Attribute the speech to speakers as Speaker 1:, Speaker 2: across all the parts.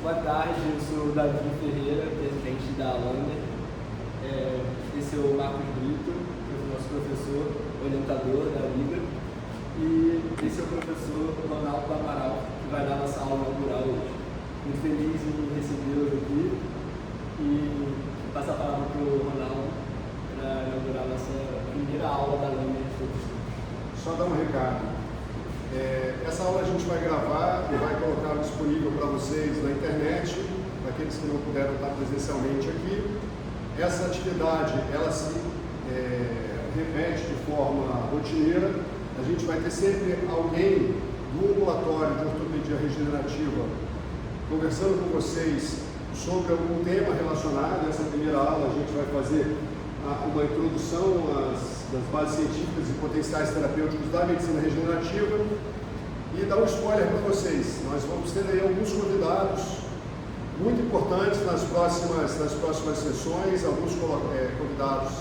Speaker 1: Boa tarde, eu sou o Davi Ferreira, presidente da Alander. Esse é o Marcos Brito, que é o nosso professor, orientador da Liga. E esse é o professor Ronaldo Amaral, que vai dar nossa aula inaugural hoje. Muito feliz em recebê-lo aqui e passo a palavra para o Ronaldo para inaugurar a nossa primeira aula da Alander.
Speaker 2: Só dar um recado. Essa aula a gente vai gravar e vai colocar disponível para vocês na internet, para aqueles que não puderam estar presencialmente aqui. Essa atividade, ela se repete de forma rotineira. A gente vai ter sempre alguém do ambulatório de ortopedia regenerativa conversando com vocês sobre algum tema relacionado. Nessa primeira aula a gente vai fazer uma introdução das bases científicas e potenciais terapêuticos da medicina regenerativa e dar um spoiler para vocês. Nós vamos ter aí alguns convidados muito importantes nas próximas sessões, alguns convidados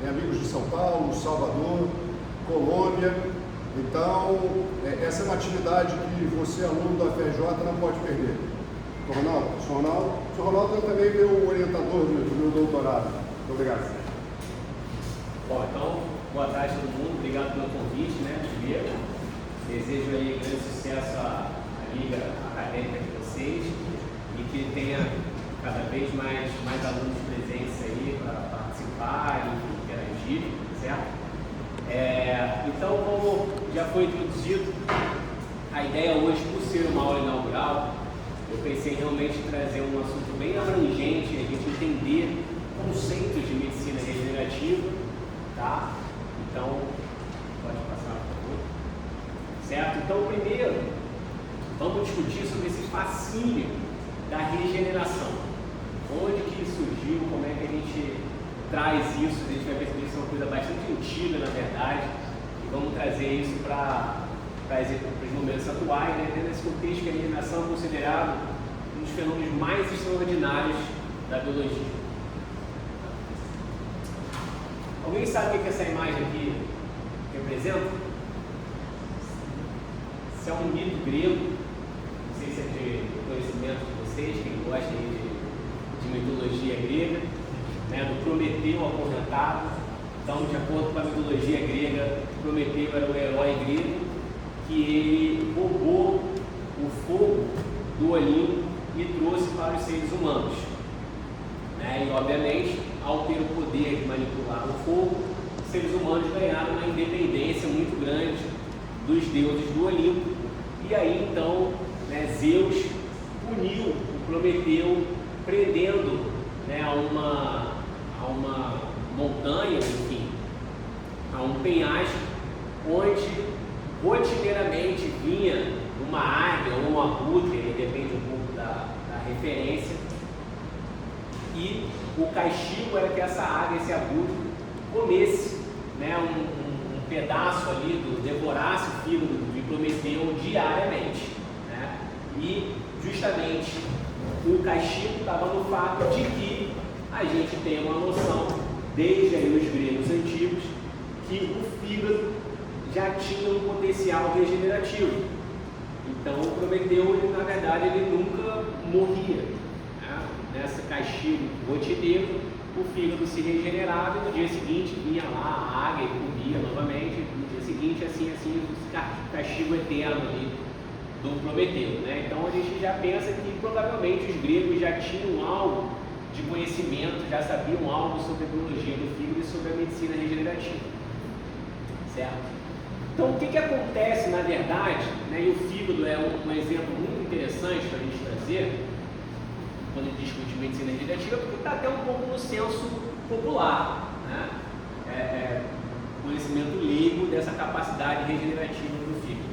Speaker 2: amigos de São Paulo, Salvador, Colômbia. Então, essa é uma atividade que você, aluno da FRJ, não pode perder. O Sr. Ronaldo é também meu orientador do meu doutorado. Muito obrigado.
Speaker 3: Bom, então, boa tarde a todo mundo, obrigado pelo convite, primeiro. Desejo aí grande sucesso à Liga Acadêmica de vocês e que tenha cada vez mais alunos presentes aí para participar e interagir, certo? Então, como já foi introduzido, a ideia hoje, por ser uma aula inaugural, eu pensei realmente em trazer um assunto bem abrangente, a gente entender conceitos de medicina regenerativa. Tá? Então, pode passar, por favor. Certo? Então, primeiro, vamos discutir sobre esse fascínio da regeneração. Onde que surgiu, como é que a gente traz isso, a gente vai perceber que isso é uma coisa bastante antiga, na verdade, e vamos trazer isso para os momentos atuais, dentro desse contexto que a regeneração é considerado um dos fenômenos mais extraordinários da biologia. Alguém sabe o que essa imagem aqui representa? Isso é um mito grego, não sei se é de conhecimento de vocês, quem gosta de mitologia grega, do Prometeu acorrentado. Então, de acordo com a mitologia grega, Prometeu era um herói grego que ele roubou o fogo do Olimpo e trouxe para os seres humanos. E, obviamente, ao ter o poder de manipular o fogo, os seres humanos ganharam uma independência muito grande dos deuses do Olimpo. E aí, então, Zeus puniu o Prometeu, prendendo a uma montanha, enfim, a um penhasco, onde rotineiramente vinha uma águia ou um abutre, depende um pouco da referência, e o castigo era que essa águia, esse abutre, comesse um pedaço ali, devorasse o fígado de Prometeu diariamente. E justamente o castigo estava no fato de que a gente tem uma noção, desde aí os gregos antigos, que o fígado já tinha um potencial regenerativo. Então o Prometeu, na verdade, ele nunca morria. Nesse castigo rotineiro, o fígado se regenerava e no dia seguinte vinha lá a águia e comia novamente. No dia seguinte, assim, o castigo eterno ali do Prometeu. Então a gente já pensa que provavelmente os gregos já tinham algo de conhecimento, já sabiam algo sobre a biologia do fígado e sobre a medicina regenerativa. Certo? Então o que acontece na verdade, e o fígado é um exemplo muito interessante para a gente trazer, quando a gente discute medicina regenerativa, porque está até um pouco no senso popular, conhecimento leigo dessa capacidade regenerativa do fígado.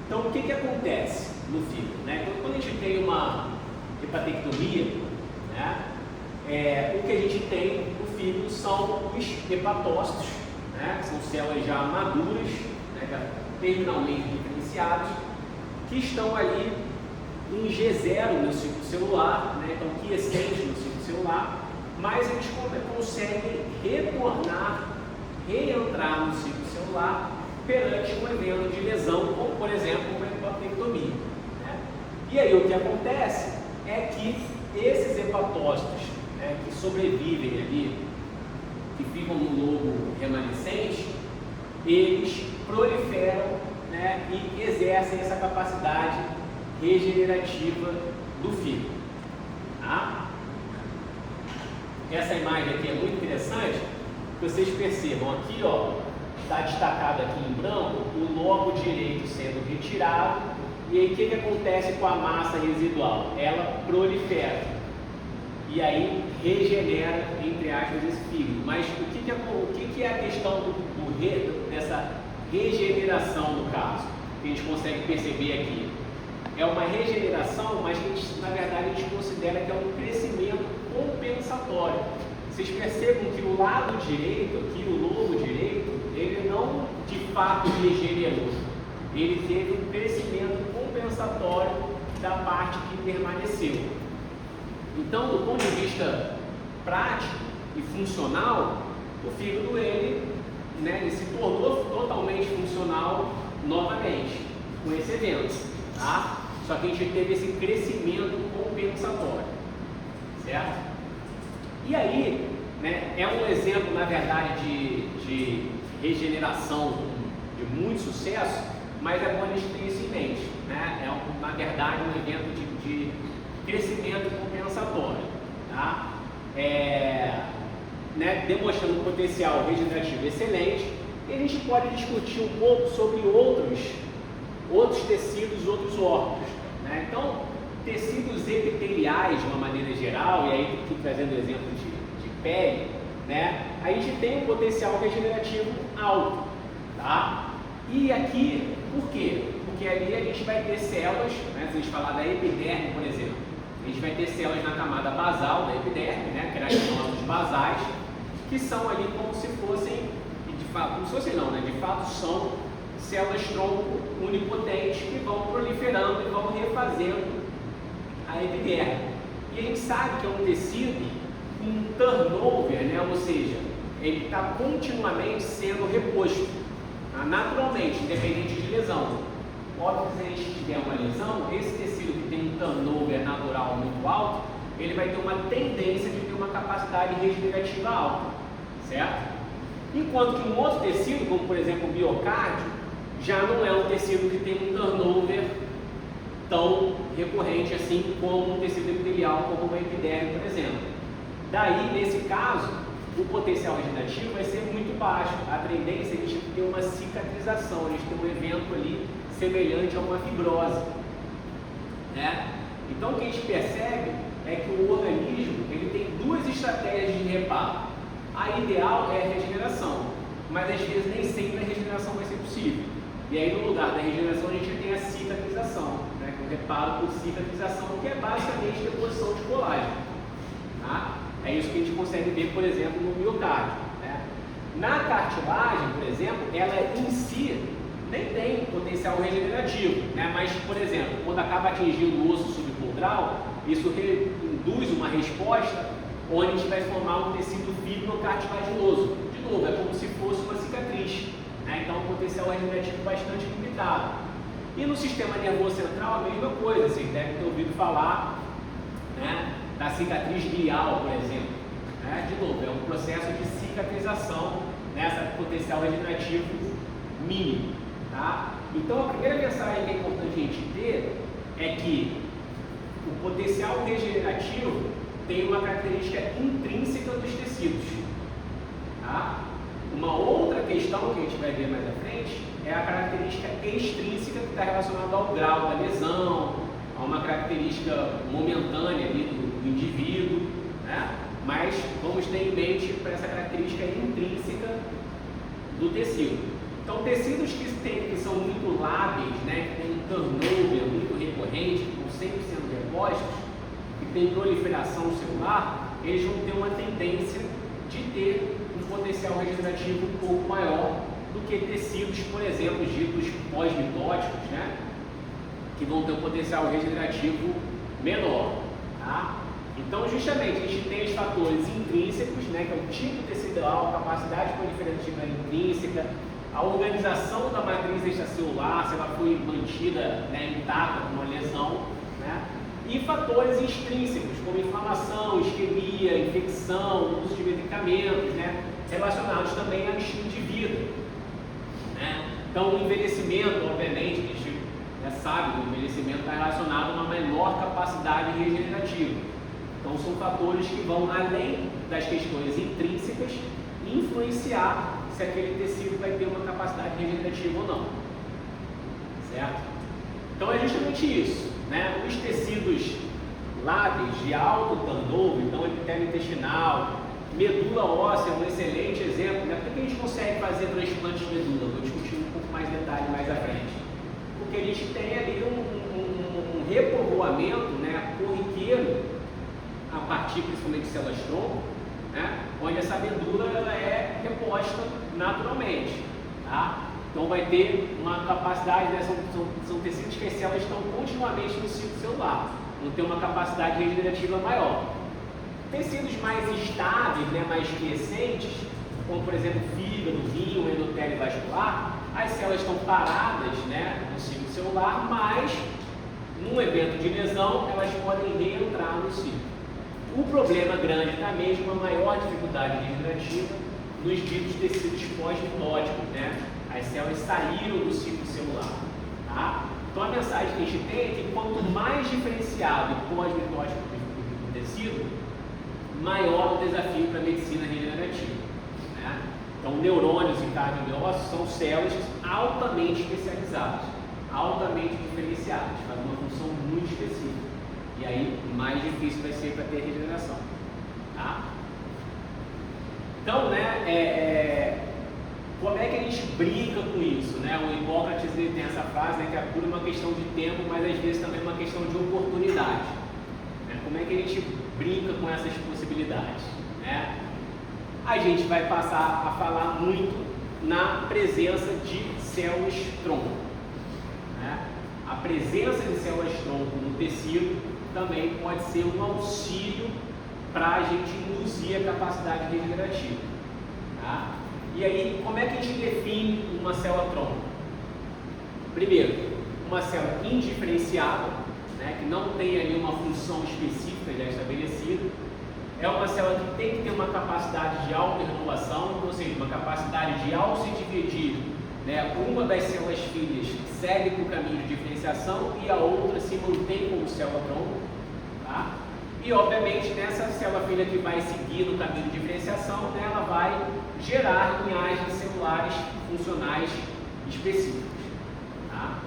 Speaker 3: Então, o que acontece no fígado? Então, quando a gente tem uma hepatectomia, o que a gente tem no fígado são os hepatócitos, que são células já maduras, já terminalmente diferenciadas, que estão ali em G0 no ciclo celular, então quiescente no ciclo celular, mas eles conseguem reentrar no ciclo celular perante um evento de lesão, como por exemplo uma hepatectomia. E aí o que acontece é que esses hepatócitos, né, que sobrevivem ali, que ficam no lobo remanescente, eles proliferam, né, e exercem essa capacidade regenerativa do fígado. Tá? Essa imagem aqui é muito interessante, que vocês percebam aqui, ó, está destacado aqui em branco o lobo direito sendo retirado, e aí o que acontece com a massa residual? Ela prolifera e aí regenera, entre aspas, esse fígado. Mas o que é a questão dessa regeneração no caso? Que a gente consegue perceber aqui. É uma regeneração, mas que na verdade a gente considera que é um crescimento compensatório. Vocês percebam que o lado direito, aqui o lobo direito, ele não de fato regenerou. Ele teve um crescimento compensatório da parte que permaneceu. Então, do ponto de vista prático e funcional, o fígado ele se tornou totalmente funcional novamente com esse evento, tá? Só que a gente teve esse crescimento compensatório, certo? E aí, né, é um exemplo, na verdade, de regeneração de muito sucesso, mas é bom a gente ter isso em mente, né? É, na verdade, um evento de crescimento compensatório, tá? Demonstrando um potencial regenerativo excelente, e a gente pode discutir um pouco sobre outros tecidos, outros órgãos, né? Então, tecidos epiteliais, de uma maneira geral, e aí aqui trazendo o exemplo de pele, né? A gente tem um potencial regenerativo alto, tá? E aqui, por quê? Porque ali a gente vai ter células, né? Se a gente falar da epiderme, por exemplo, a gente vai ter células na camada basal da epiderme, né? Queratinócitos basais, que são ali como se fossem, de fato são células tronco unipotentes que vão proliferando e vão refazendo a epiderme. E a gente sabe que é um tecido com turnover, né? Ou seja, ele está continuamente sendo reposto, tá? Naturalmente, independente de lesão. Óbvio que se a gente tiver uma lesão, esse tecido que tem um turnover natural muito alto, ele vai ter uma tendência de ter uma capacidade regenerativa alta, certo? Enquanto que um outro tecido, como por exemplo o miocárdio, já não é um tecido que tem um turnover tão recorrente assim como um tecido epitelial, como uma epiderme, por exemplo. Daí, nesse caso, o potencial regenerativo vai ser muito baixo. A tendência é a gente ter uma cicatrização, a gente ter um evento ali semelhante a uma fibrose, né? Então, o que a gente percebe é que o organismo ele tem duas estratégias de reparo. A ideal é a regeneração, mas às vezes nem sempre a regeneração vai ser possível. E aí, no lugar da regeneração, a gente tem a cicatrização, né? Que é o reparo por cicatrização, que é basicamente deposição de colágeno, tá? É isso que a gente consegue ver, por exemplo, no miocárdio, né? Na cartilagem, por exemplo, ela em si nem tem potencial regenerativo, né? Mas, por exemplo, quando acaba atingindo o osso subcondral, isso induz uma resposta onde a gente vai formar um tecido fibrocartilaginoso. De novo, é como se fosse uma cicatriz, né? Então, um potencial regenerativo bastante limitado. E no sistema nervoso central, a mesma coisa. Vocês devem ter ouvido falar, né, da cicatriz glial, por exemplo, né? De novo, é um processo de cicatrização, nessa potencial regenerativo mínimo, tá? Então, a primeira mensagem que é importante a gente ter é que o potencial regenerativo tem uma característica intrínseca dos tecidos, tá? Uma outra questão que a gente vai ver mais à frente é a característica extrínseca que está relacionada ao grau da lesão, a uma característica momentânea ali do indivíduo, né? Mas vamos ter em mente para essa característica intrínseca do tecido. Então, tecidos que são muito lábeis, né? Que tem um turnover muito recorrente, que estão sempre sendo repostos, que tem proliferação celular, eles vão ter uma tendência de ter um potencial regenerativo um pouco maior do que tecidos, por exemplo, ditos pós-mitóticos, né? Que vão ter um potencial regenerativo menor, tá? Então, justamente, a gente tem os fatores intrínsecos, né? Que é o tipo tecidual, a capacidade proliferativa intrínseca, a organização da matriz extracelular, se ela foi mantida, né, intacta com uma lesão, né? E e fatores extrínsecos, como inflamação, isquemia, infecção, uso de medicamentos, né, relacionados também ao estilo de vida. Né? Então, o envelhecimento, obviamente, a gente já sabe que o envelhecimento está relacionado a uma menor capacidade regenerativa. Então, são fatores que vão além das questões intrínsecas influenciar se aquele tecido vai ter uma capacidade regenerativa ou não. Certo? Então, é justamente isso. Né? Os tecidos lábeis de alto turnover, então epitélio intestinal, medula óssea é um excelente exemplo. Né? Por que a gente consegue fazer transplante de medula? Vou discutir um pouco mais detalhe mais à frente. Porque a gente tem ali um repovoamento, né, corriqueiro, a partir principalmente de células tronco, né, onde essa medula ela é reposta naturalmente. Tá? Então vai ter uma capacidade, né, são tecidos que as células estão continuamente no ciclo celular, vão ter uma capacidade regenerativa maior. Tecidos mais estáveis, né, mais quiescentes, como por exemplo fígado, rim, endotélio vascular, as células estão paradas, né, no ciclo celular, mas num evento de lesão elas podem reentrar no ciclo. O problema grande está mesmo a maior dificuldade regenerativa nos ditos tecidos pós-mitóticos, né? As células saíram do ciclo celular. Tá? Então a mensagem que a gente tem é que quanto mais diferenciado e pós-mitótico o tecido, maior o desafio para a medicina regenerativa. Né? Então neurônios e cardiomiócitos são células altamente especializadas, altamente diferenciadas, fazem uma função muito específica. E aí mais difícil vai ser para ter regeneração. Tá? Então, né, como é que a gente brinca com isso? Né? O Hipócrates ele tem essa frase, né, que a cura é uma questão de tempo, mas às vezes também é uma questão de oportunidade. Né? Como é que a gente brinca com essas possibilidades? Né? A gente vai passar a falar muito na presença de células tronco. Né? A presença de células tronco no tecido também pode ser um auxílio para a gente induzir a capacidade regenerativa. Tá? E aí, como é que a gente define uma célula tronco? Primeiro, uma célula indiferenciada, né, que não tem ali uma função específica já estabelecida. É uma célula que tem que ter uma capacidade de auto-renovação, ou seja, uma capacidade de, ao se dividir, né, uma das células filhas segue para o caminho de diferenciação e a outra se mantém como célula tronco. Tá? E obviamente nessa célula filha que vai seguir no caminho de diferenciação, né, ela vai gerar linhagens celulares funcionais específicas. Tá?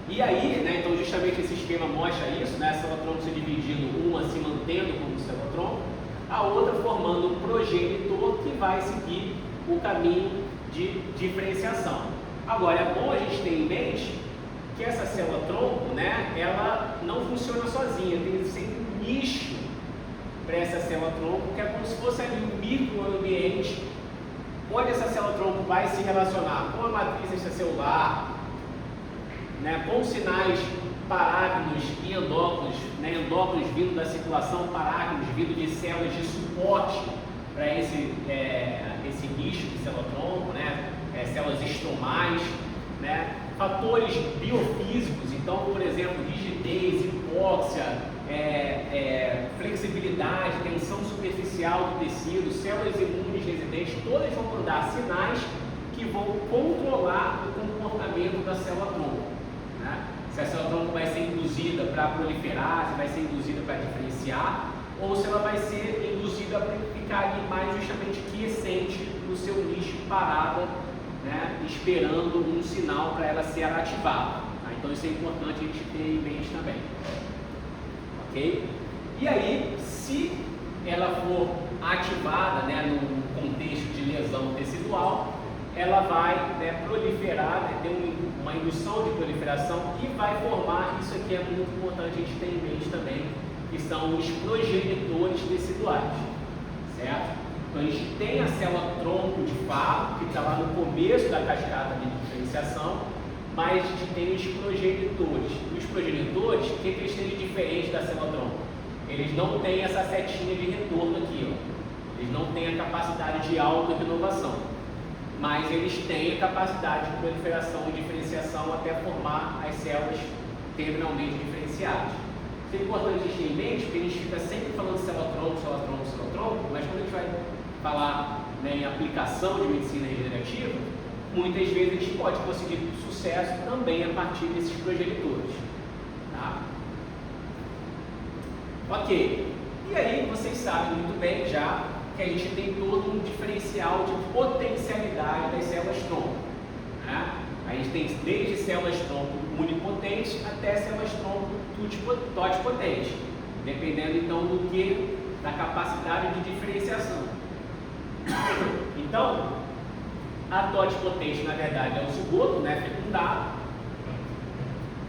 Speaker 3: E aí, né, então justamente esse esquema mostra isso, né, a célula tronco se dividindo, uma se mantendo como célula tronco, a outra formando um progenitor que vai seguir o caminho de diferenciação. Agora, é bom a gente ter em mente que essa célula tronco, né, ela não funciona sozinha, tem sempre um nicho para essa célula tronco, que é como se fosse ali um microambiente onde essa célula tronco vai se relacionar com a matriz extracelular, né, com sinais parácrinos e endócrinos, né, endócrinos vindo da circulação, parácrinos vindo de células de suporte para esse nicho de célula tronco, né, células estromais, né, fatores biofísicos, então, por exemplo, rigidez, hipóxia, flexibilidade, tensão superficial do tecido, células imunes residentes, todas vão mandar sinais que vão controlar o comportamento da célula tronco. Né? Se a célula tronco vai ser induzida para proliferar, se vai ser induzida para diferenciar, ou se ela vai ser induzida para ficar ali mais justamente quiescente no seu nicho parada, né, esperando um sinal para ela ser ativada. Tá? Então isso é importante a gente ter em mente também. Ok? E aí, se ela for ativada, né, no contexto de lesão tecidual, ela vai, né, proliferar, né, ter uma indução de proliferação e vai formar, isso aqui é muito importante a gente ter em mente também, que são os progenitores teciduais, certo? Então a gente tem a célula tronco de fato, que está lá no começo da cascata de diferenciação, mas a gente tem os progenitores. Os progenitores, o que eles têm de diferente da célula tronco? Eles não têm essa setinha de retorno aqui, ó. Eles não têm a capacidade de auto-renovação, mas eles têm a capacidade de proliferação e diferenciação até formar as células terminalmente diferenciadas. Isso é importante a gente ter em mente, porque a gente fica sempre falando célula-tronco, mas quando a gente vai falar, né, em aplicação de medicina regenerativa, muitas vezes a gente pode conseguir sucesso também a partir desses progenitores. Tá? Ok. E aí vocês sabem muito bem já que a gente tem todo um diferencial de potencialidade das células-tronco. Né? A gente tem desde células-tronco unipotentes até células-tronco totipotentes, dependendo então da capacidade de diferenciação. Então, a totipotente na verdade é o cigoto, né, fecundado,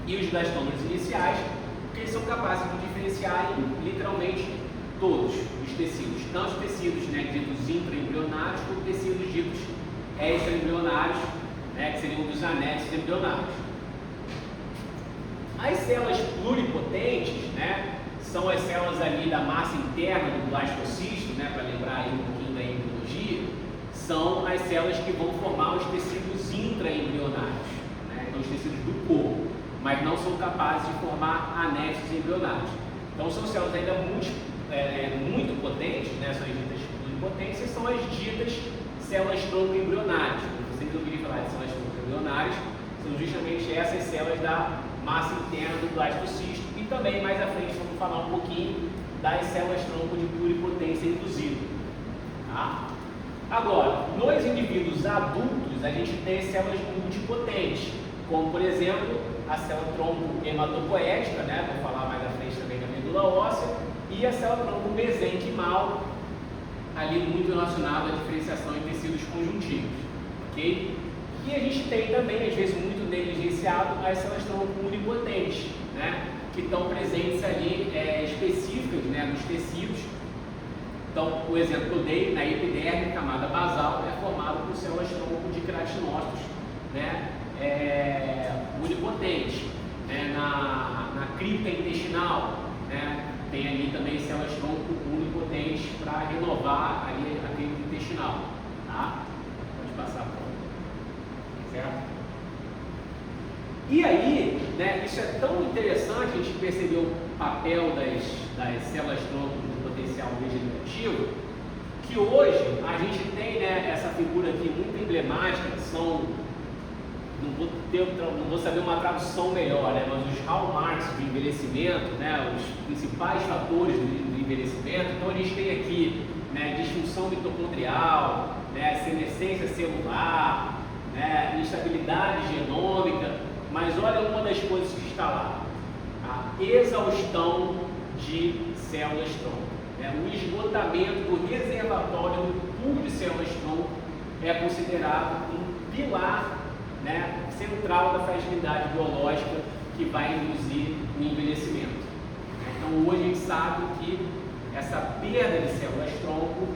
Speaker 3: e os blastômeros iniciais, porque eles são capazes de diferenciar em literalmente todos os tecidos, tanto os tecidos, né, ditos intraembrionários, como tecidos ditos extraembrionários, né, que seriam dos anexos embrionários. As células pluripotentes, né, são as células ali da massa interna do blastocisto, né, para lembrar aí um pouquinho da embriologia, são as células que vão formar os tecidos intraembrionários, né, então os tecidos do corpo, mas não são capazes de formar anexos embrionários. Então são células ainda muito potentes, né, são as ditas pluripotentes, e são as ditas células-tronco embrionárias. Quando vocês ouvirem falar de células-tronco embrionárias, são justamente essas células da massa interna do blastocisto, e também mais à frente vamos falar um pouquinho das células-tronco de pluripotência induzida. Tá? Agora, nos indivíduos adultos, a gente tem células multipotentes, como por exemplo a célula-tronco hematopoética, né? Vou falar mais à frente também da medula óssea, e a célula-tronco mesenquimal, ali muito relacionada à diferenciação em tecidos conjuntivos, ok? E a gente tem também, às vezes muito negligenciado, as células-tronco unipotentes, né? Que estão presentes ali, específicas, né, nos tecidos. Então, o exemplo que eu dei, na epiderme, camada basal, é formado por células-tronco de queratinócitos, né, unipotentes. Né, na cripta intestinal, né, tem ali também células-tronco unipotentes para renovar ali a cripta intestinal. Tá? Pode passar por certo? E aí, né, isso é tão interessante a gente perceber o papel das células-tronco no potencial regenerativo, que hoje a gente tem, né, essa figura aqui muito emblemática, que são, não vou saber uma tradução melhor, né, mas os hallmarks do envelhecimento, né, os principais fatores do envelhecimento. Então a gente tem aqui, né, disfunção mitocondrial, né, senescência celular, né, instabilidade genômica, mas olha uma das coisas que está lá: a exaustão de células-tronco. O esgotamento do reservatório do pool de células-tronco é considerado um pilar, né, central da fragilidade biológica que vai induzir o envelhecimento. Então hoje a gente sabe que essa perda de células-tronco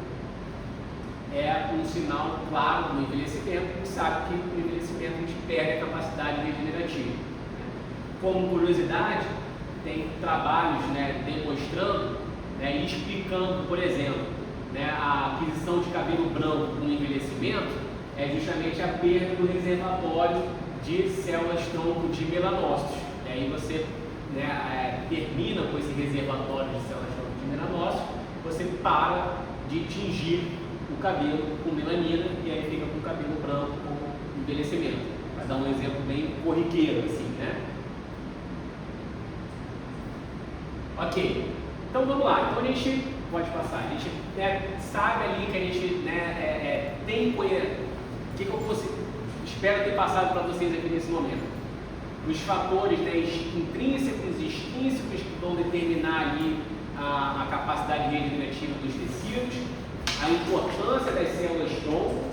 Speaker 3: é um sinal claro do envelhecimento, e sabe que no envelhecimento a gente perde a capacidade regenerativa. Como curiosidade, tem trabalhos, né, demonstrando, né, e explicando, por exemplo, né, a aquisição de cabelo branco no envelhecimento é justamente a perda do reservatório de células-tronco de melanócitos. E aí você, né, termina com esse reservatório de células-tronco de melanócitos, você para de tingir o cabelo com melanina e aí fica com o cabelo branco com envelhecimento. Vai dar um exemplo bem corriqueiro, assim, né? Ok, então vamos lá. Então a gente pode passar. A gente, né, sabe ali que a gente, né, tem o que eu espero ter passado para vocês aqui nesse momento. Os fatores, né, intrínsecos e extrínsecos que vão determinar ali a capacidade regenerativa dos tecidos, a importância das células-tronco,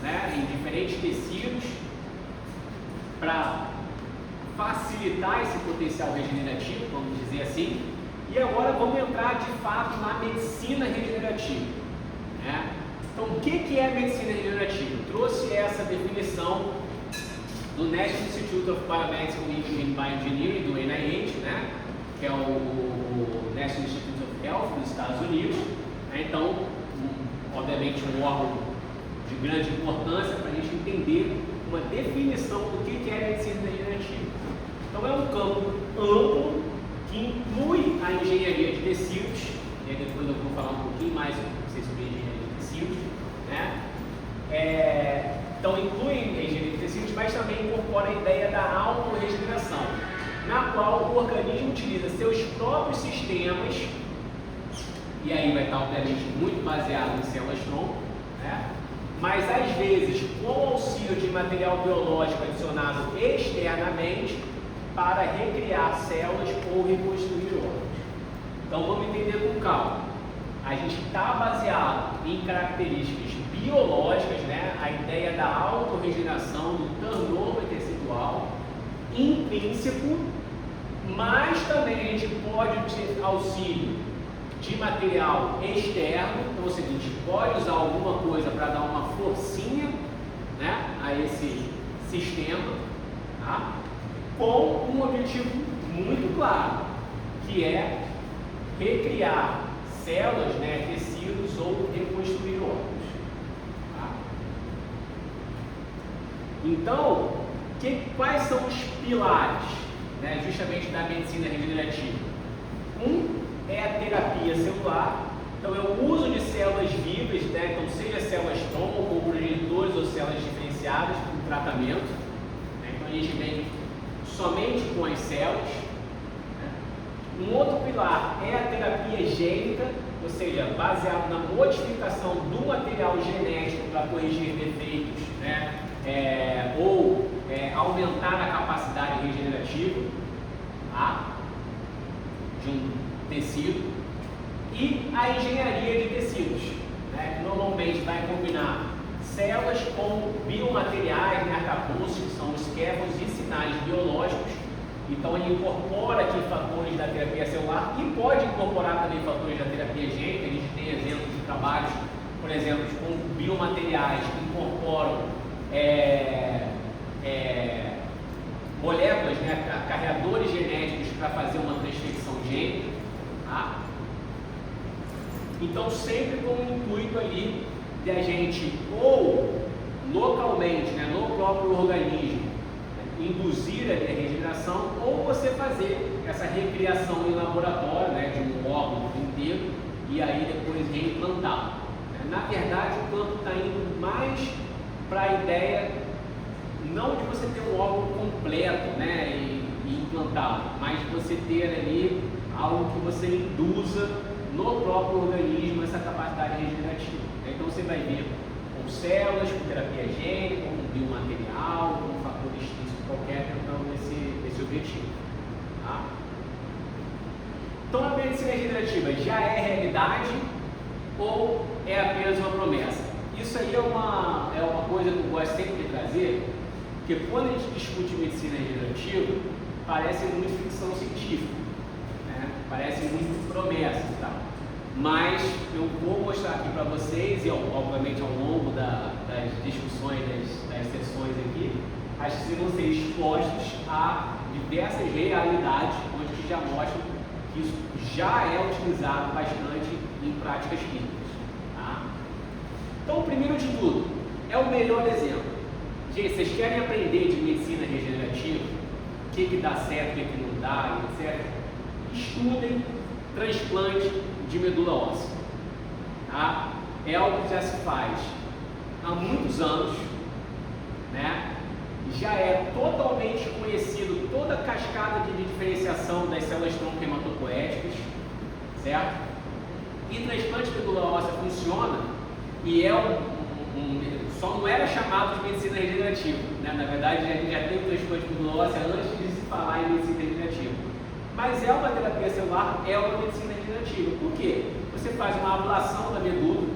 Speaker 3: né, em diferentes tecidos para facilitar esse potencial regenerativo, vamos dizer assim. E agora vamos entrar de fato na medicina regenerativa, né? Então, o que é medicina regenerativa? Eu trouxe essa definição do National Institute of Biomedical Imaging and Bioengineering, do NIH, né? Que é o National Institute of Health dos Estados Unidos. Então, obviamente, um órgão de grande importância para a gente entender uma definição do que é medicina regenerativa. Então é um campo amplo que inclui a engenharia de tecidos, e aí depois eu vou falar um pouquinho mais sobre engenharia de tecidos, né? Então inclui a engenharia de tecidos, mas também incorpora a ideia da autorregeneração, na qual o organismo utiliza seus próprios sistemas, e aí vai estar obviamente muito baseado em células-tronco, né? Mas às vezes com o auxílio de material biológico adicionado externamente para recriar células ou reconstruir órgãos. Então vamos entender com calma. A gente está baseado em características biológicas, né? A ideia da autorregeneração, do turnover tecidual intrínseco, mas também a gente pode ter auxílio de material externo, então ou seja, a gente pode usar alguma coisa para dar uma forcinha, né, a esse sistema, tá? Com um objetivo muito claro, que é recriar células, né, tecidos ou reconstruir órgãos. Tá? Então, quais são os pilares, né, justamente da medicina regenerativa? É a terapia celular, então é o uso de células vivas, né? Então seja células-tronco, ou progenitores ou células diferenciadas para o tratamento, né? Então a gente vem somente com as células, né? Um outro pilar é a terapia gênica, ou seja, baseado na modificação do material genético para corrigir defeitos, né? Ou aumentar a capacidade regenerativa, tá? De um tecido, e a engenharia de tecidos, né, que normalmente vai combinar células com biomateriais, né, arcabouços, que são os scaffolds e sinais biológicos. Então ele incorpora aqui fatores da terapia celular e pode incorporar também fatores da terapia gênica. A gente tem exemplos de trabalhos, por exemplo, com biomateriais que incorporam moléculas, né, carreadores genéticos para fazer uma transfecção gênica. Tá? Então sempre com o intuito ali de a gente ou localmente, né, no próprio organismo, induzir a regeneração, ou você fazer essa recriação em laboratório, né, de um órgão inteiro e aí depois reimplantar. Na verdade o campo está indo mais para a ideia não de você ter um órgão completo, né, e implantado, mas de você ter ali algo que você induza no próprio organismo essa capacidade regenerativa. Então você vai ver com células, com terapia gênica, com biomaterial, com fator extrínseco qualquer, tentando esse objetivo. Tá? Então a medicina regenerativa já é realidade ou é apenas uma promessa? Isso aí é uma coisa que eu gosto sempre de trazer, porque quando a gente discute medicina regenerativa, parece muito ficção científica. Parece muito promessa e tal, mas eu vou mostrar aqui para vocês, e obviamente ao longo das discussões, das sessões aqui, acho que vocês vão ser expostos a diversas realidades onde já mostram que isso já é utilizado bastante em práticas clínicas. Tá? Então, primeiro de tudo, é o melhor exemplo. Gente, vocês querem aprender de medicina regenerativa, o que dá certo, o que não dá, etc., estudem transplante de medula óssea. Tá? É algo que já se faz há muitos anos, né? Já é totalmente conhecido toda a cascada de diferenciação das células-tronco hematopoéticas, certo? E transplante de medula óssea funciona e é só não era chamado de medicina regenerativa, né? Na verdade, a gente já tem o transplante de medula óssea antes de se falar em medicina regenerativa. Mas é uma terapia celular, é uma medicina regenerativa. Por quê? Você faz uma ablação da medula,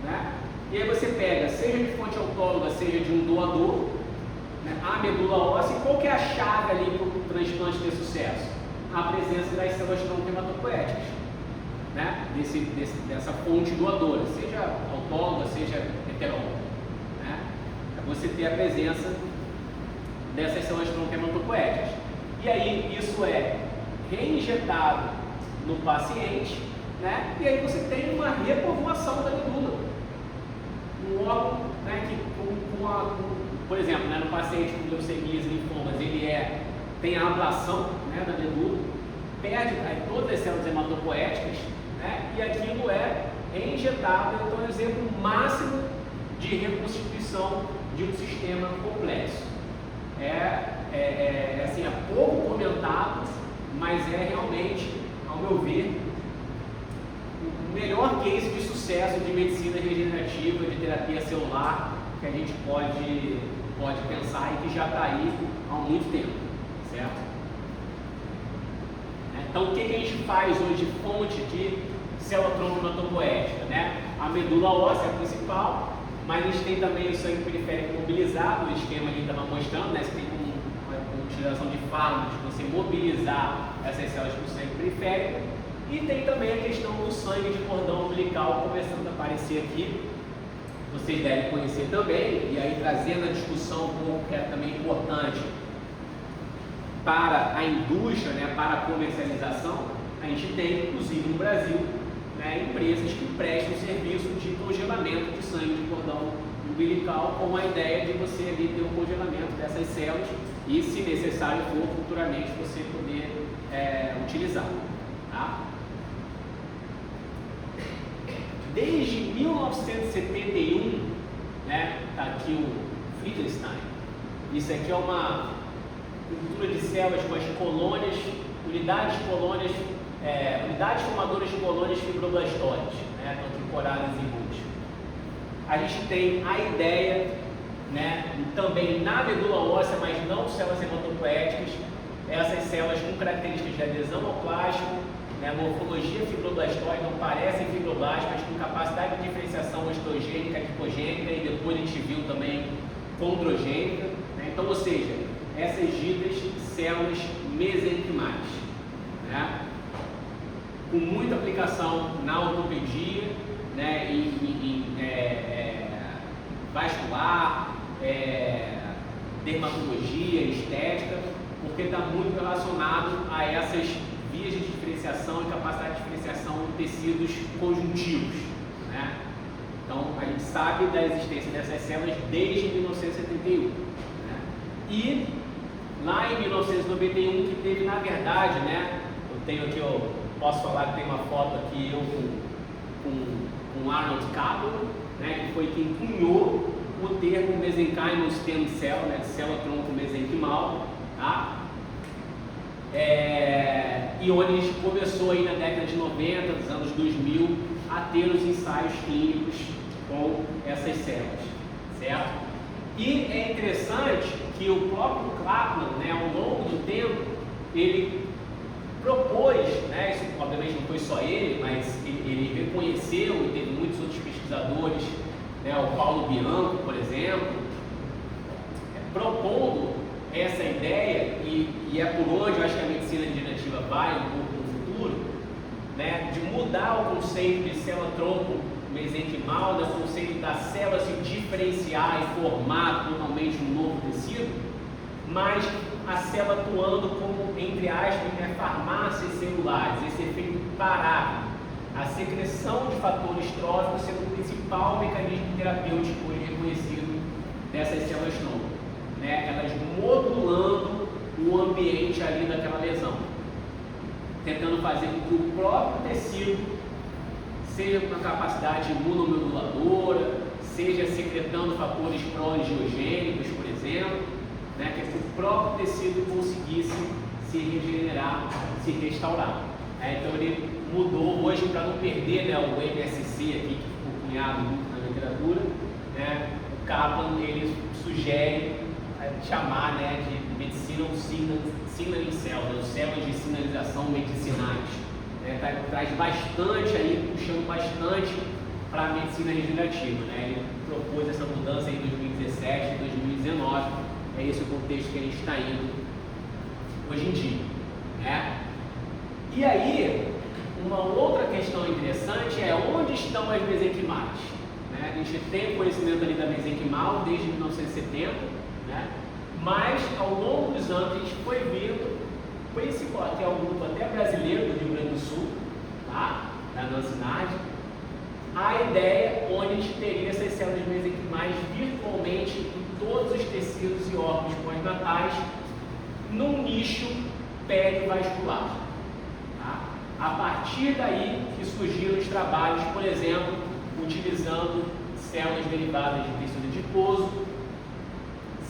Speaker 3: né? E aí você pega, seja de fonte autóloga, seja de um doador, né, a medula óssea. E qual que é a chave ali para o transplante ter sucesso? A presença das células-tronco hematopoéticas, né? Dessa fonte doadora, seja autóloga, seja heteróloga, né? É você ter a presença dessas células-tronco hematopoéticas. E aí isso é reinjetado no paciente, né? E aí você tem uma repovoação da medula. Um órgão, né, que por exemplo, né, no paciente com leucemias e linfomas, ele é tem a ablação, né, da medula, perde todas as células hematopoéticas, né, e aquilo é injetado. Então, é um exemplo máximo de reconstituição de um sistema complexo. Assim, é pouco comentado, mas é realmente, ao meu ver, o melhor case de sucesso de medicina regenerativa, de terapia celular que a gente pode pensar e que já está aí há muito tempo, certo? Então, o que a gente faz hoje, fonte de célula-tronco hematopoética, né? A medula óssea é a principal, mas a gente tem também o sangue periférico mobilizado, o esquema que estava mostrando, né? Você tem uma utilização de fármacos, você mobilizar essas células para o sangue periférico, e tem também a questão do sangue de cordão umbilical começando a aparecer aqui, vocês devem conhecer também, e aí trazendo a discussão um pouco que é também importante para a indústria, né, para a comercialização. A gente tem, inclusive no Brasil, né, empresas que prestam serviço de congelamento de sangue de cordão umbilical, com a ideia de você ali ter um congelamento dessas células e, se necessário for, futuramente você poder utilizar. Tá? Desde 1971, né, tá aqui o Friedrichstein. Isso aqui é uma cultura de células com as colônias, unidades formadoras de colônias fibroblastóides, né, estão incorporadas em root. A gente tem a ideia, né, também na medula óssea, mas não células hematopoéticas, essas células com características de adesão ao plástico, né, morfologia fibroblastóide, não parecem fibroblastas, com capacidade de diferenciação estrogênica, lipogênica, e depois a gente viu também condrogênica, né? Então, ou seja, essas ditas células mesenquimais, né? Com muita aplicação na ortopedia, né, em vascular, dermatologia, estética, porque está muito relacionado a essas vias de diferenciação e capacidade de diferenciação em tecidos conjuntivos, né? Então, a gente sabe da existência dessas células desde 1971, né? E lá em 1991 que teve, na verdade, né? Eu tenho aqui, eu posso falar que tem uma foto aqui eu com Arnold Kaplan, né? Que foi quem cunhou o termo mesenchymal stem cell, né? Célula-tronco mesenquimal, tá? E onde a gente começou aí na década de 90, dos anos 2000, a ter os ensaios clínicos com essas células, certo? E é interessante que o próprio Kaplan, né, ao longo do tempo, ele propôs, né, isso obviamente não foi só ele, mas ele reconheceu, e teve muitos outros pesquisadores, né, o Paulo Bianco, por exemplo, propondo essa ideia, e é por onde eu acho que a medicina regenerativa vai um pouco no futuro, né, de mudar o conceito de célula-tronco mesenquimal, o conceito da célula se diferenciar e formar totalmente um novo tecido, mas a célula atuando como, entre aspas, né, farmácias celulares, esse efeito parável, a secreção de fatores tróficos sendo o principal mecanismo terapêutico hoje reconhecido dessas células-tronco. Né, elas modulando o ambiente ali daquela lesão, tentando fazer com que o próprio tecido seja com a capacidade imunomoduladora, seja secretando fatores pró-angiogênicos, por exemplo, né, que o próprio tecido conseguisse se regenerar, se restaurar. Então ele mudou hoje, para não perder, né, o MSC aqui, que ficou cunhado muito na literatura, né, o Kaplan ele sugere chamar, né, de medicina signaling cell, né, células de sinalização medicinais. Traz bastante aí, puxando bastante para a medicina regenerativa, né? Ele propôs essa mudança em 2017 e 2019, é esse o contexto que a gente está indo hoje em dia, né? E aí, uma outra questão interessante é onde estão as mesenquimais, né? A gente tem conhecimento ali da mesenquimal desde 1970, né? Mas ao longo dos anos a gente foi vendo, que é um grupo até brasileiro do Rio Grande do Sul, tá? Da Nancy Nardi, a ideia onde a gente teria essas células mesenquimais virtualmente em todos os tecidos e órgãos pós-natais, num nicho perivascular. Tá? A partir daí que surgiram os trabalhos, por exemplo, utilizando células derivadas de tecido adiposo,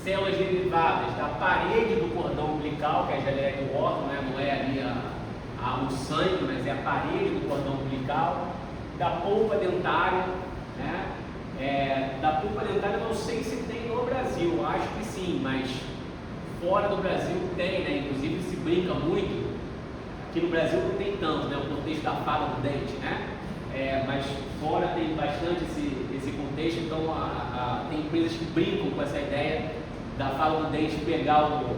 Speaker 3: células derivadas da parede do cordão umbilical, que é a geleia de Wharton, né? Não é ali o sangue, mas é a parede do cordão umbilical, da polpa dentária, né? Da polpa dentária não sei se tem no Brasil, acho que sim, mas fora do Brasil tem, né? Inclusive se brinca muito, aqui no Brasil não tem tanto, né? O contexto da fala do dente, né? Mas fora tem bastante esse contexto, então tem empresas que brincam com essa ideia da fala do dente pegar o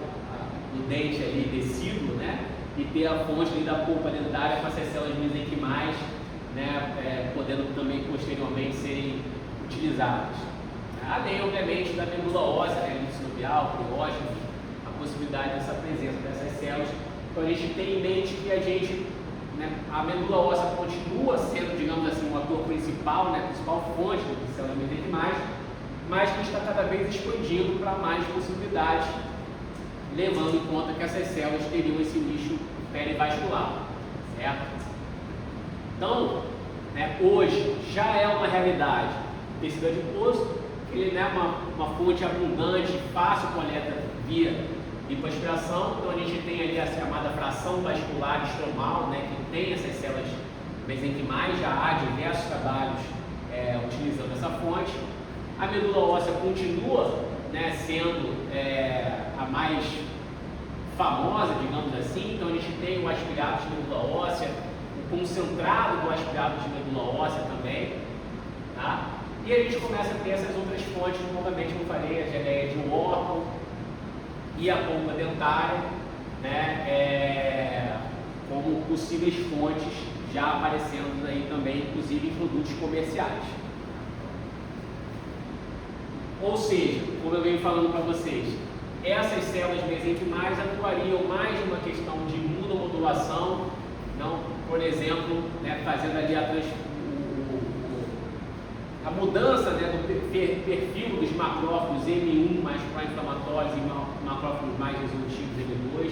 Speaker 3: dente ali decíduo, né? E ter a fonte ali da polpa dentária com essas células mesenquimais, né? Podendo também posteriormente serem utilizadas. Além, obviamente, da medula óssea, né? Sinovial, criógeno, a possibilidade dessa presença dessas células. Então a gente tem em mente que a medula óssea continua sendo, digamos assim, o ator principal, né? A principal fonte de células mesenquimais, mas que está cada vez expandindo para mais possibilidades, levando em conta que essas células teriam esse nicho perivascular, certo? Então, hoje já é uma realidade o tecido adiposo, ele é uma fonte abundante, fácil coleta via lipoaspiração, então a gente tem ali a chamada fração vascular estromal, né, que tem essas células mesenquimais, já há diversos trabalhos utilizando essa fonte. A medula óssea continua, né, sendo a mais famosa, digamos assim, então a gente tem o aspirato de medula óssea, o concentrado do aspirato de medula óssea também, tá? E a gente começa a ter essas outras fontes, novamente, como eu falei, a geleia de Wharton e a polpa dentária, né, como possíveis fontes já aparecendo aí também, inclusive em produtos comerciais. Ou seja, como eu venho falando para vocês, essas células mesenquimais atuariam mais numa questão de imunomodulação, não, por exemplo, né, fazendo ali a mudança, né, do perfil dos macrófagos M1 mais pró-inflamatórios e macrófagos mais resolutivos M2,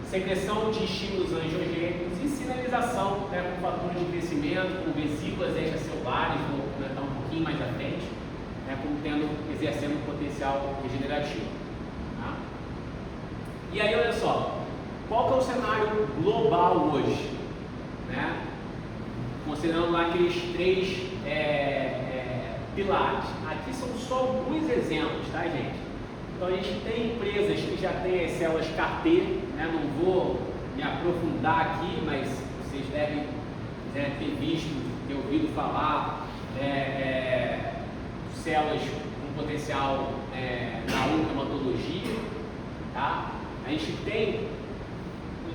Speaker 3: secreção de estímulos angiogênicos e sinalização, né, com fatores de crescimento, com vesículas extracelulares, vou comentar um pouquinho mais à frente, né, como exercendo um potencial regenerativo. Tá? E aí, olha só, qual que é o cenário global hoje? Né? Considerando lá aqueles três pilares. Aqui são só alguns exemplos, tá, gente? Então a gente tem empresas que já têm as células CAR-T, né? Não vou me aprofundar aqui, mas vocês devem ter visto, ter ouvido falar células com potencial na oncohematologia, tá? A gente tem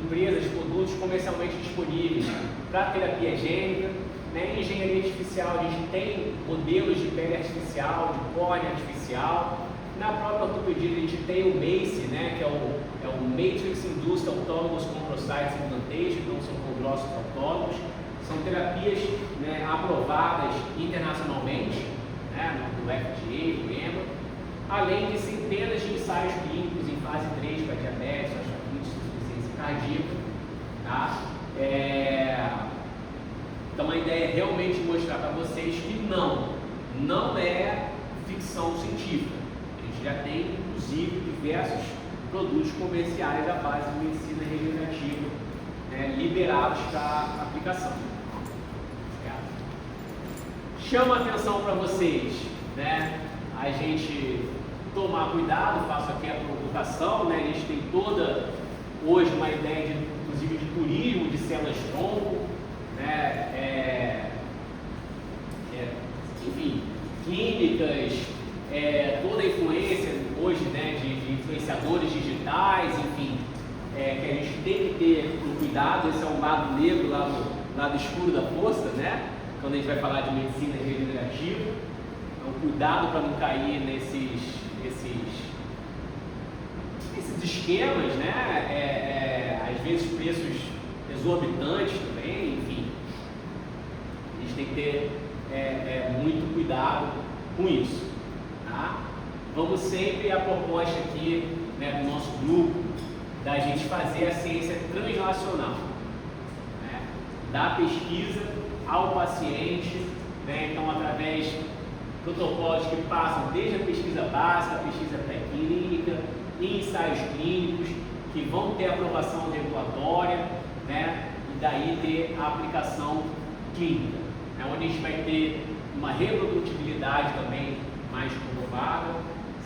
Speaker 3: empresas, produtos comercialmente disponíveis para terapia gênica, né? Em engenharia artificial a gente tem modelos de pele artificial, de córnea artificial. Na própria ortopedia a gente tem o MACE, né? Que é o Matrix Induced Autologous Chondrocyte Implantation, então são condrócitos autólogos. São terapias, né, aprovadas internacionalmente, né, no FDA, no EMA, além de centenas de ensaios clínicos em fase 3 para diabetes, insuficiência cardíaca. Tá? Então a ideia é realmente mostrar para vocês que não é ficção científica. A gente já tem, inclusive, diversos produtos comerciais à base de medicina regenerativa, né, liberados para aplicação. Chama a atenção para vocês, né, a gente tomar cuidado, faço aqui a provocação, né, a gente tem toda hoje uma ideia inclusive de turismo de células tronco, né, enfim, clínicas, toda a influência hoje, né, de influenciadores digitais, enfim, que a gente tem que ter um cuidado. Esse é um lado negro, lado escuro da força, né, quando a gente vai falar de medicina regenerativa. Então, cuidado para não cair nesses esquemas, né, às vezes preços exorbitantes também, enfim. A gente tem que ter muito cuidado com isso, tá? Vamos sempre, a proposta aqui, né, do nosso grupo da gente fazer a ciência translacional, né? Da pesquisa ao paciente, né? Então, através de protocolos que passam desde a pesquisa básica, a pesquisa pré-clínica, ensaios clínicos, que vão ter aprovação regulatória, né? E daí ter a aplicação clínica, né? Onde a gente vai ter uma reprodutibilidade também mais comprovada,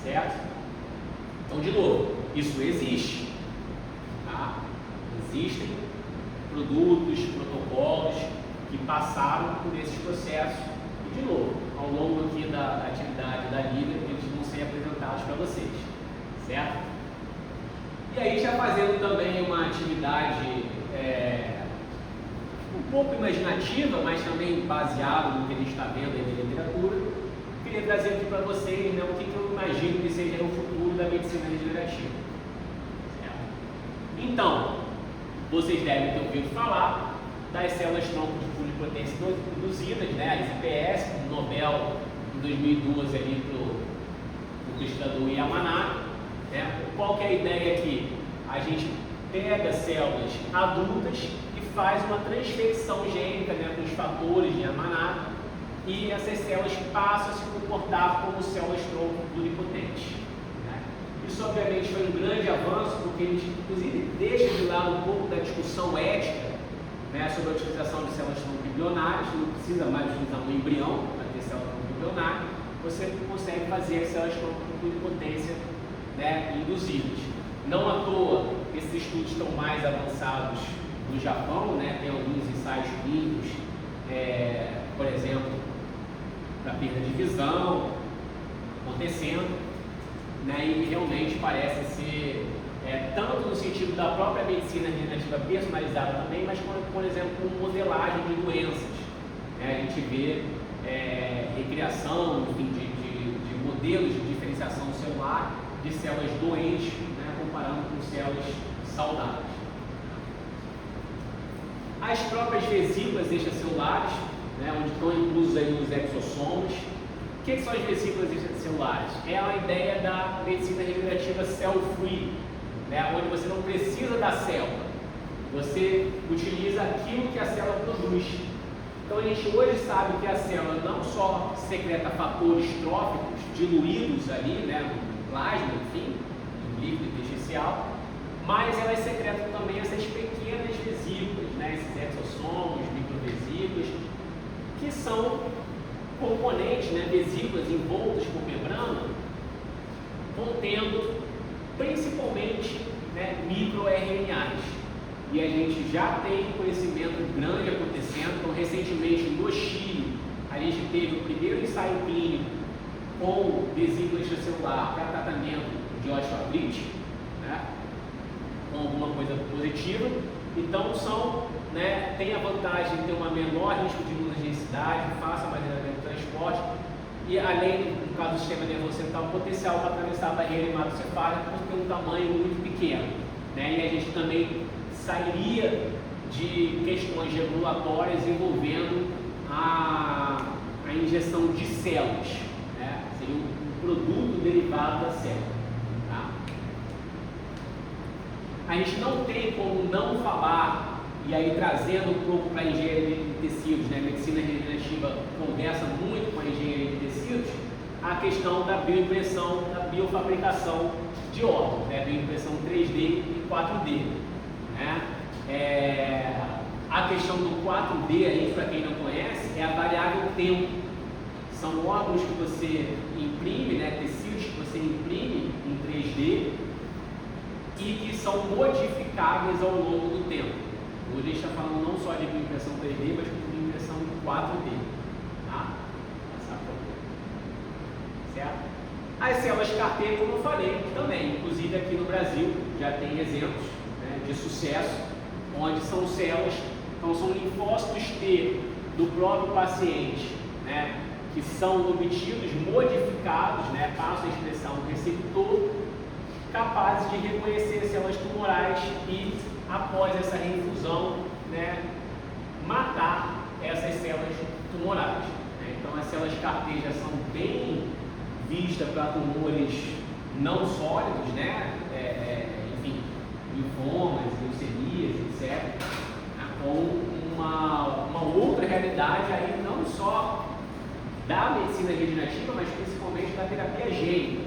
Speaker 3: certo? Então, de novo, isso existe, tá? Existem produtos, protocolos que passaram por esses processos e, de novo, ao longo aqui da atividade da Liga, eles vão ser apresentados para vocês, certo? E aí, já fazendo também uma atividade um pouco imaginativa, mas também baseada no que a gente está vendo aí na literatura, queria trazer aqui para vocês, né, o que eu imagino que seja o futuro da medicina regenerativa. Certo? Então, vocês devem ter ouvido falar das células tronco de pluripotência induzidas, né, as IPS, o Nobel em 2012 ali para o pesquisador Yamanaka, né? Qual que é a ideia aqui? A gente pega células adultas e faz uma transfecção gênica, né, com os fatores de Yamanaka, e essas células passam a se comportar como células tronco pluripotentes, né? Isso obviamente foi um grande avanço, porque a gente inclusive deixa de lado um pouco da discussão ética, né, sobre a utilização de células tronco embrionárias. Não precisa mais utilizar um embrião para ter célula tronco embrionária, você consegue fazer as células tronco pluripotência, né, induzidas. Não à toa, esses estudos estão mais avançados no Japão, né? Tem alguns ensaios clínicos, por exemplo, para perda de visão acontecendo, né? E realmente parece ser, tanto no sentido da própria medicina regenerativa personalizada também, mas por exemplo, com modelagem de doenças, né? A gente vê recriação, enfim, de modelos de diferenciação celular de células doentes, né, comparando com células saudáveis. As próprias vesículas extracelulares, né, onde estão inclusos aí os exossomos. O que são as vesículas extracelulares? É a ideia da medicina regenerativa cell-free, né, onde você não precisa da célula, você utiliza aquilo que a célula produz. Então a gente hoje sabe que a célula não só secreta fatores tróficos diluídos ali, né, no plasma, enfim, no líquido intersticial, mas elas secretam também essas pequenas vesículas, né, esses exossomos, microvesículas, que são componentes, né, vesículas envoltas por membrana, contendo principalmente, né, microRNAs. E a gente já tem conhecimento grande acontecendo. Então, recentemente no Chile, a gente teve o primeiro ensaio clínico com vesícula extracelular para tratamento de osteoartrite, né, com alguma coisa positiva. Então, tem a vantagem de ter uma menor risco de imunogenicidade, fácil armazenamento e transporte, e além, no caso do sistema nervoso central, potencial para atravessar a barreira hematocefálica por ter um tamanho muito pequeno, né? E a gente também sairia de questões regulatórias envolvendo a injeção de células, né? Seria um produto derivado da célula, tá? A gente não tem como não falar, e aí trazendo um pouco para a engenharia de tecidos, né? A medicina regenerativa conversa muito com a engenharia de tecidos, a questão da bioimpressão, da biofabricação de órgãos, né? Bioimpressão 3D e 4D. Né? A questão do 4D aí, para quem não conhece, é a variável tempo. São órgãos que você imprime, né, tecidos que você imprime em 3D e que são modificáveis ao longo do tempo. Hoje a gente está falando não só de bioimpressão 3D, mas de bioimpressão 4D. Tá? Certo? As células CAR-T, como eu falei, também, inclusive aqui no Brasil, já tem exemplos de sucesso, onde são células, então são linfócitos T do próprio paciente, né, que são obtidos, modificados, né, passam a expressão do receptor, capazes de reconhecer células tumorais e, após essa reinfusão, né, matar essas células tumorais. Né? Então as células CAR-T já são bem vistas para tumores não sólidos, né? linfomas, leucemias, etc., com uma outra realidade aí, não só da medicina regenerativa, mas principalmente da terapia gênica,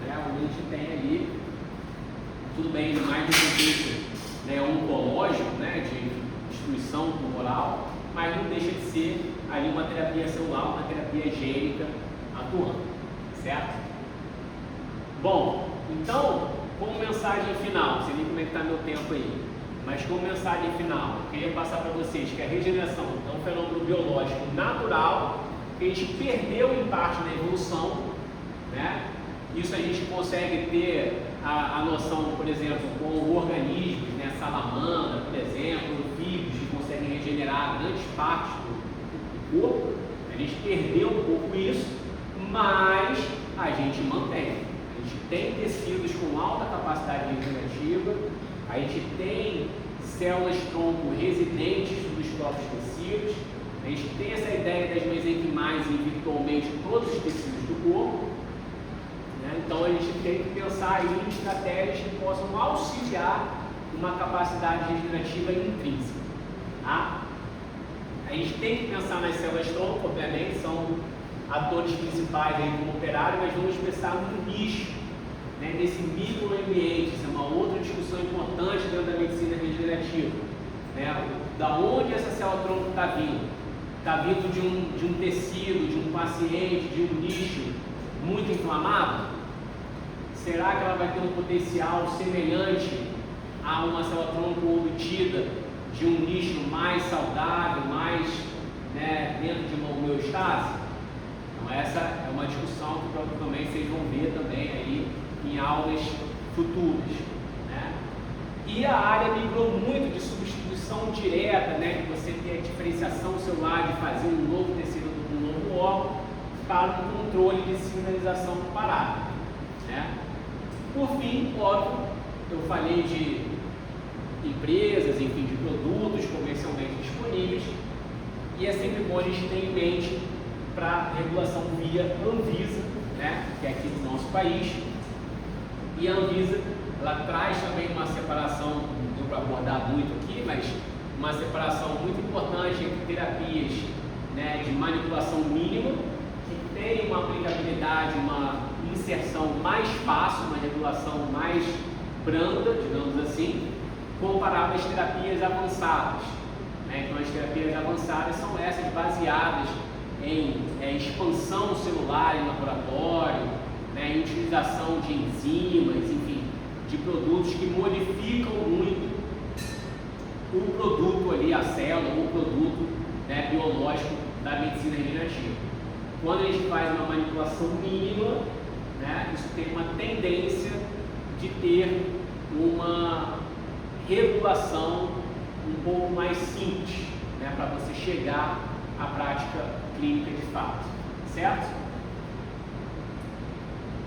Speaker 3: né? Onde a gente tem ali, tudo bem, mais do contexto, né, oncológico, né, de destruição tumoral, mas não deixa de ser ali uma terapia celular, uma terapia gênica atuando, certo? Bom, então, como mensagem final, não sei nem como é que está meu tempo aí, mas como mensagem final, eu queria passar para vocês que a regeneração é um fenômeno biológico natural, que a gente perdeu em parte na evolução, né? Isso a gente consegue ter a noção, por exemplo, com organismos, né, salamandra, por exemplo, anfíbios que conseguem regenerar grandes partes do corpo. A gente perdeu um pouco isso, mas a gente mantém. A gente tem tecidos com alta capacidade regenerativa, a gente tem células-tronco residentes nos próprios tecidos, a gente tem essa ideia das mesenquimais em virtualmente todos os tecidos do corpo. Então a gente tem que pensar em estratégias que possam auxiliar uma capacidade regenerativa intrínseca. Tá? A gente tem que pensar nas células-tronco, obviamente, são atores principais aí como operário, mas vamos pensar no nicho, né, nesse microambiente. Isso é uma outra discussão importante dentro da medicina regenerativa. Né? Da onde essa célula-tronco está vindo? Está vindo de um tecido, de um paciente, de um nicho muito inflamado? Será que ela vai ter um potencial semelhante a uma célula-tronco obtida de um nicho mais saudável, mais, né, dentro de uma homeostase? Então essa é uma discussão que provavelmente vocês vão ver também aí em aulas futuras. Né? E a área migrou muito de substituição direta, né, de você ter a diferenciação celular, de fazer um novo tecido com um novo órgão, para um controle de sinalização comparada. Né? Por fim, óbvio, eu falei de empresas, enfim, de produtos comercialmente disponíveis, e é sempre bom a gente ter em mente para regulação via Anvisa, né, que é aqui do nosso país. E a Anvisa, ela traz também uma separação, não deu para abordar muito aqui, mas uma separação muito importante entre terapias, né, de manipulação mínima, que tem uma aplicabilidade, uma inserção mais fácil, uma regulação mais branda, digamos assim, comparado às terapias avançadas. Né? Então, as terapias avançadas são essas baseadas em expansão celular em laboratório, né, em utilização de enzimas, enfim, de produtos que modificam muito o produto ali, a célula, o produto, né, biológico da medicina regenerativa. Quando a gente faz uma manipulação mínima, né, isso tem uma tendência de ter uma regulação um pouco mais simples, né, para você chegar à prática clínica de fato, certo?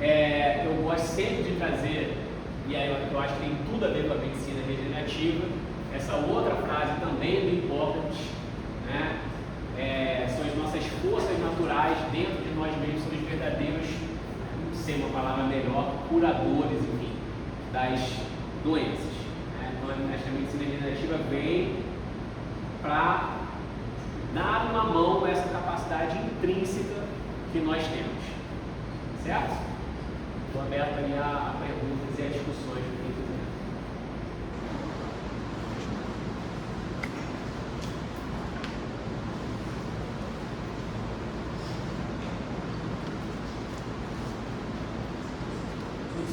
Speaker 3: Eu gosto sempre de trazer, e aí eu acho que tem tudo a ver com a medicina regenerativa, essa outra frase também do Hipócrates, né? São as nossas forças naturais dentro de nós mesmos, são os verdadeiros, não sei uma palavra melhor, curadores, enfim, das doenças. Né? Então, esta medicina regenerativa vem para dar uma mão a essa capacidade intrínseca que nós temos. Certo? Estou aberto aí a perguntas e a discussões do que quiser.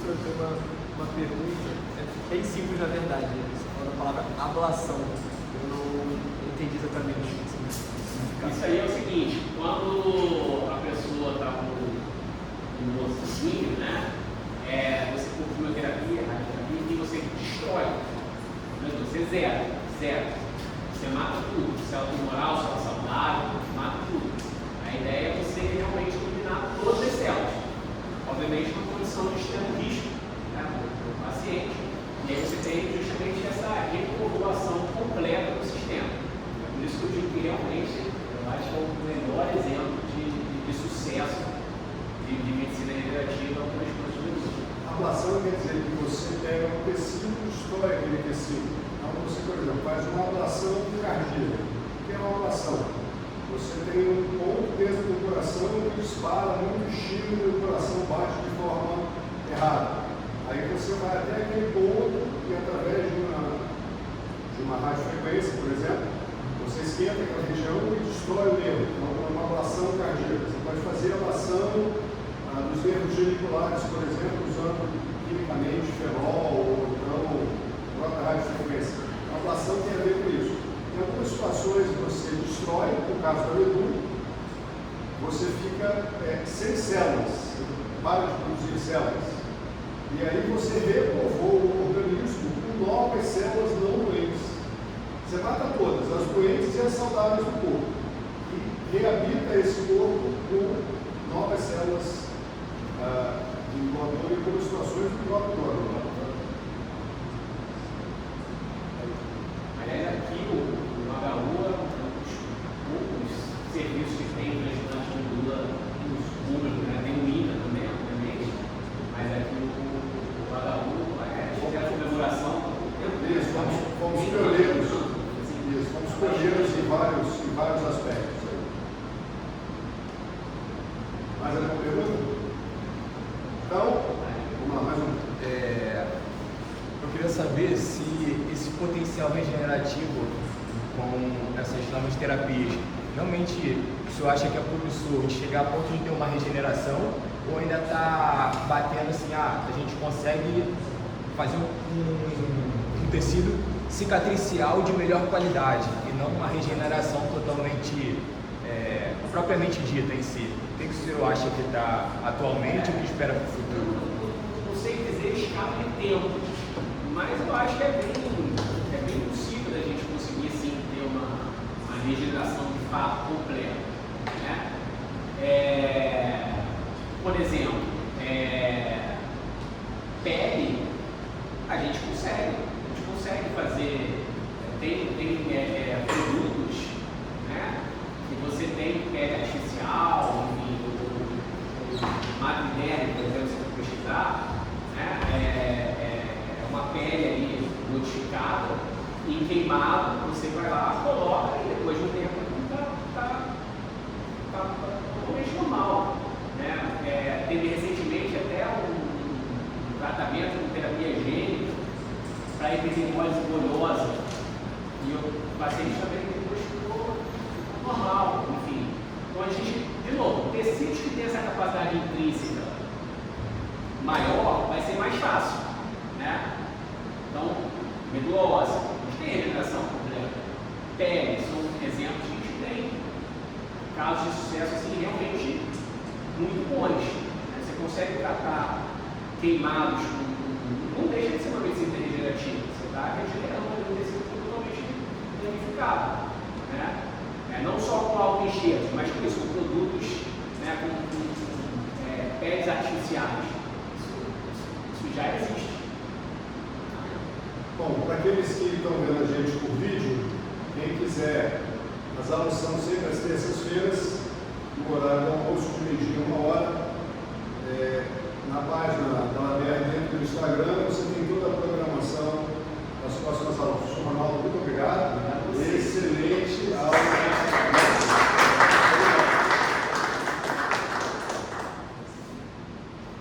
Speaker 1: Eu tenho uma pergunta, bem simples na verdade. Você falou a palavra ablação. Eu não entendi exatamente o que significa.
Speaker 3: Isso aí é o seguinte, quando a pessoa está no ossinho, né? Você com quimioterapia, radioterapia, e você destrói, você zera. Você mata tudo, célula tumoral, célula saudável, mata tudo. A ideia é você realmente eliminar todas as células. Obviamente, uma condição de extremo risco, né, para o paciente. E aí você tem justamente essa repopulação completa do sistema. É por isso que eu digo que realmente eu acho que é o melhor exemplo de sucesso de medicina regenerativa para as coisas do mundo.
Speaker 2: Ablação quer dizer que você pega um tecido, destrói faz uma ablação cardíaca. O que é uma ablação? Você tem um ponto dentro do coração que dispara muito estímulo e o coração bate de forma errada. Aí você vai até aquele ponto e através de uma radiofrequência, por exemplo, você esquenta aquela região e destrói o nervo. Então é uma ablação cardíaca. Você pode fazer ablação dos nervos geniculares, por exemplo, usando quimicamente ferrol ou então própria radiofrequência. A ablação tem a ver com isso. Em algumas situações você destrói, no caso da medula, você fica sem células, para de produzir células. E aí você repovoa o organismo com novas células não doentes. Você mata todas, as doentes e as saudáveis do corpo. E reabita esse corpo com novas células de doador e com situações do próprio doador.
Speaker 3: Aliás, aqui o HU é um dos poucos serviços que tem transplante de medula público, né? Tem o INTA também, obviamente, mas aqui o HU é a comemoração.
Speaker 2: Isso, fomos pioneiros. Isso, fomos pioneiros em vários aspectos. Mais alguma pergunta? Então, vamos lá, mais uma.
Speaker 4: Eu queria saber se esse potencial regenerativo com essas novas terapias, realmente o senhor acha que é promissor de chegar a ponto de ter uma regeneração ou ainda está batendo assim, a gente consegue fazer um tecido cicatricial de melhor qualidade e não uma regeneração totalmente propriamente dita em si? O que o senhor acha que está atualmente e o que espera para o futuro?
Speaker 3: Não sei dizer escala de tempo, mas eu acho que é bem possível da gente conseguir sim ter uma regeneração de fato completa, né? Por exemplo, pele, a gente consegue fazer, tem produtos, né? Que você tem pele artificial, enfim, matrinério, por exemplo, se você pesquisar, né? É uma pele ali modificada e queimada, você vai lá, coloca e depois de um tempo está totalmente normal, né? Teve recentemente até um tratamento com terapia gênica para epidermose bolhosa e o paciente também depois ficou normal, enfim. Então a gente, de novo, tecidos que têm essa capacidade intrínseca maior vai ser mais fácil, né? Então, medula óssea, a gente tem regeneração completa. Pele, são exemplos que a gente tem casos de sucesso assim, realmente muito bons. Né? Você consegue tratar queimados, não deixa de ser uma medicina regenerativa, você está regenerando um tecido totalmente danificado. Né? Não só com autoenxertos, mas com isso, com produtos, né, com peles artificiais. Isso já existe.
Speaker 2: Bom, para aqueles que estão vendo a gente por vídeo, quem quiser, as aulas são sempre às terças-feiras, no horário do almoço de meio-dia, 1 hora, na página da LABR dentro